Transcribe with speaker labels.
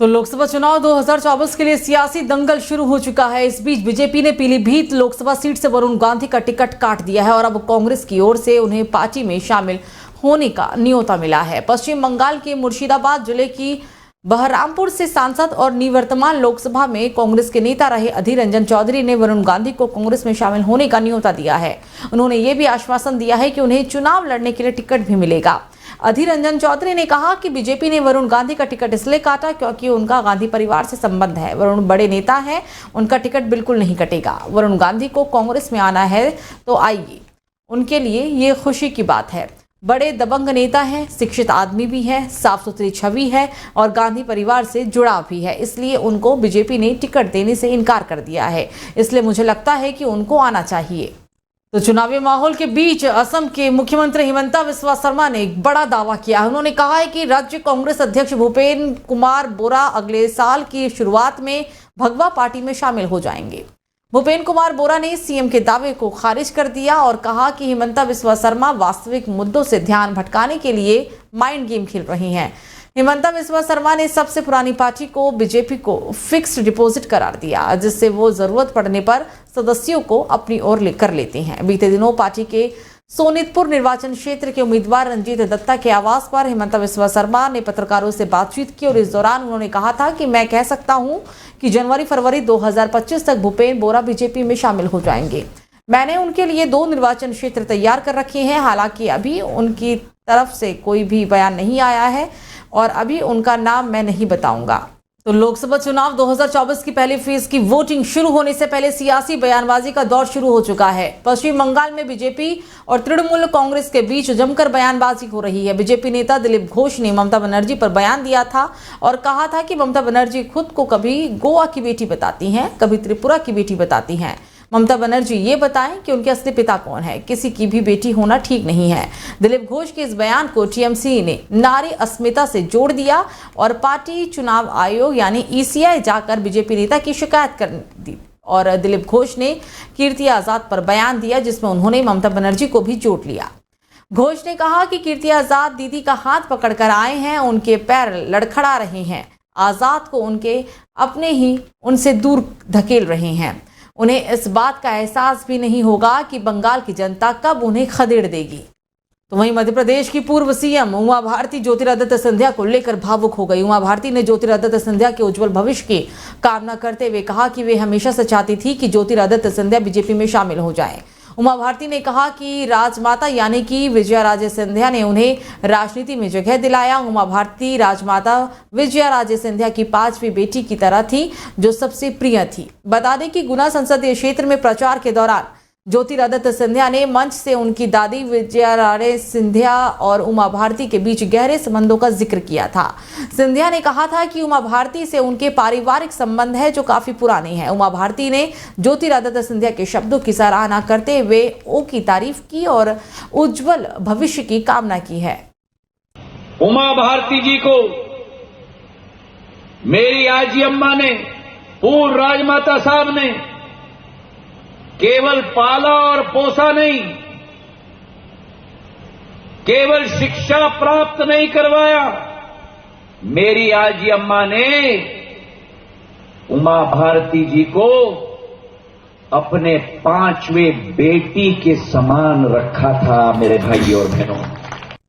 Speaker 1: तो लोकसभा चुनाव 2024 के लिए सियासी दंगल शुरू हो चुका है। इस बीच बीजेपी ने पीलीभीत लोकसभा सीट से वरुण गांधी का टिकट काट दिया है और अब कांग्रेस की ओर से उन्हें पार्टी में शामिल होने का न्योता मिला है। पश्चिम बंगाल के मुर्शिदाबाद जिले की बहरामपुर से सांसद और निवर्तमान लोकसभा में कांग्रेस के नेता रहे अधीर रंजन चौधरी ने वरुण गांधी को कांग्रेस में शामिल होने का न्योता दिया है। उन्होंने ये भी आश्वासन दिया है कि उन्हें चुनाव लड़ने के लिए टिकट भी मिलेगा। अधीर रंजन चौधरी ने कहा कि बीजेपी ने वरुण गांधी का टिकट इसलिए काटा क्योंकि उनका गांधी परिवार से संबंध है। वरुण बड़े नेता हैं, उनका टिकट बिल्कुल नहीं कटेगा। वरुण गांधी को कांग्रेस में आना है तो आइए, उनके लिए ये खुशी की बात है। बड़े दबंग नेता हैं, शिक्षित आदमी भी है, साफ सुथरी छवि है और गांधी परिवार से जुड़ाव भी है, इसलिए उनको बीजेपी ने टिकट देने से इनकार कर दिया है। इसलिए मुझे लगता है कि उनको आना चाहिए। तो चुनावी माहौल के बीच असम के मुख्यमंत्री हिमंता बिस्वा शर्मा ने एक बड़ा दावा किया है। उन्होंने कहा है कि राज्य कांग्रेस अध्यक्ष भूपेन कुमार बोरा अगले साल की शुरुआत में भगवा पार्टी में शामिल हो जाएंगे। भूपेन कुमार बोरा ने सीएम के दावे को खारिज कर दिया और कहा कि हिमंता बिस्वा शर्मा वास्तविक मुद्दों से ध्यान भटकाने के लिए माइंड गेम खेल रही हैं। हिमंता बिस्वा शर्मा ने सबसे पुरानी पार्टी को बीजेपी को फिक्स्ड डिपॉजिट करार दिया, जिससे वो जरूरत पड़ने पर सदस्यों को अपनी ओर लेकर लेते हैं। बीते दिनों पार्टी के सोनितपुर निर्वाचन क्षेत्र के उम्मीदवार रंजीत दत्ता के आवास पर हिमंता बिस्वा शर्मा ने पत्रकारों से बातचीत की और इस दौरान उन्होंने कहा था कि मैं कह सकता हूं कि जनवरी-फरवरी 2025 तक भूपेन बोरा बीजेपी में शामिल हो जाएंगे। मैंने उनके लिए 2 निर्वाचन क्षेत्र तैयार कर रखे हैं। हालांकि अभी उनकी तरफ से कोई भी बयान नहीं आया है और अभी उनका नाम मैं नहीं बताऊंगा। तो लोकसभा चुनाव 2024 की पहली फेज की वोटिंग शुरू होने से पहले सियासी बयानबाजी का दौर शुरू हो चुका है। पश्चिम बंगाल में बीजेपी और तृणमूल कांग्रेस के बीच जमकर बयानबाजी हो रही है। बीजेपी नेता दिलीप घोष ने ममता बनर्जी पर बयान दिया था और कहा था कि ममता बनर्जी खुद को कभी गोवा की बेटी बताती हैं, कभी त्रिपुरा की बेटी बताती हैं। ममता बनर्जी ये बताएं कि उनके असली पिता कौन है। किसी की भी बेटी होना ठीक नहीं है। दिलीप घोष के इस बयान को टीएमसी ने नारी अस्मिता से जोड़ दिया और पार्टी चुनाव आयोग यानी ईसीआई जाकर बीजेपी नेता की शिकायत कर दी और दिलीप घोष ने कीर्ति आजाद पर बयान दिया, जिसमें उन्होंने ममता बनर्जी को भी जोड़ लिया। घोष ने कहा कि कीर्ति आजाद दीदी का हाथ पकड़कर आए हैं, उनके पैर लड़खड़ा रहे हैं। आजाद को उनके अपने ही उनसे दूर धकेल रहे हैं। उन्हें इस बात का एहसास भी नहीं होगा कि बंगाल की जनता कब उन्हें खदेड़ देगी। तो वहीं मध्य प्रदेश की पूर्व सीएम उमा भारती ज्योतिरादित्य सिंधिया को लेकर भावुक हो गई। उमा भारती ने ज्योतिरादित्य सिंधिया के उज्जवल भविष्य की कामना करते हुए कहा कि वे हमेशा से चाहती थी कि ज्योतिरादित्य सिंधिया बीजेपी में शामिल हो जाएं। उमा भारती ने कहा कि राजमाता यानी कि विजया राजे सिंधिया ने उन्हें राजनीति में जगह दिलाया। उमा भारती राजमाता विजया राजे सिंधिया की 5वीं बेटी की तरह थी जो सबसे प्रिय थी। बता दें कि गुना संसदीय क्षेत्र में प्रचार के दौरान ज्योतिरादित्य सिंधिया ने मंच से उनकी दादी विजया राजे सिंधिया और उमा भारती के बीच गहरे संबंधों का जिक्र किया था। सिंधिया ने कहा था कि उमा भारती से उनके पारिवारिक संबंध है जो काफी पुराने हैं। उमा भारती ने ज्योतिरादित्य सिंधिया के शब्दों की सराहना करते हुए ओ की तारीफ की और उज्जवल भविष्य की कामना की है।
Speaker 2: उमा भारती जी को मेरी आजी अम्मा ने, पूर्व राजमाता साहब ने केवल पाला और पोसा नहीं, केवल शिक्षा प्राप्त नहीं करवाया, मेरी आजी अम्मा ने उमा भारती जी को अपने 5वें बेटी के समान रखा था। मेरे भाइयों और बहनों,